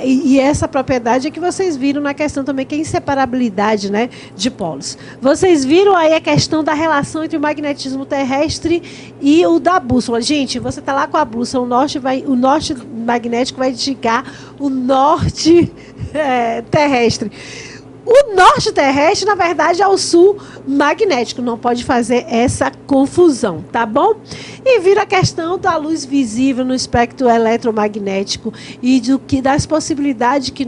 e essa propriedade é que vocês viram na questão também, que é a inseparabilidade, né, de polos. Vocês viram aí a questão da relação entre o magnetismo terrestre e o da bússola. Gente, você está lá com a bússola, o norte magnético vai indicar o norte terrestre. O norte terrestre, na verdade, é o sul magnético. Não pode fazer essa confusão, tá bom? E vira a questão da luz visível no espectro eletromagnético e das possibilidades que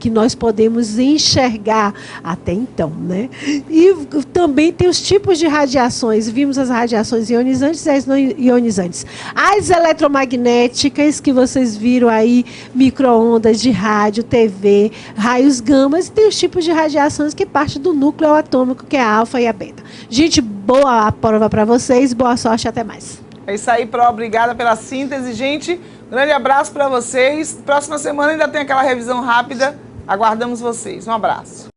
nós podemos enxergar até então, né? E também tem os tipos de radiações. Vimos as radiações ionizantes e as não ionizantes. As eletromagnéticas, que vocês viram aí, micro-ondas de rádio, TV, raios gamas, tem os tipos de radiações que partem do núcleo atômico, que é a alfa e a beta. Gente, boa prova para vocês, boa sorte, até mais. É isso aí, Pro, obrigada pela síntese, gente. Grande abraço para vocês. Próxima semana ainda tem aquela revisão rápida. Aguardamos vocês. Um abraço.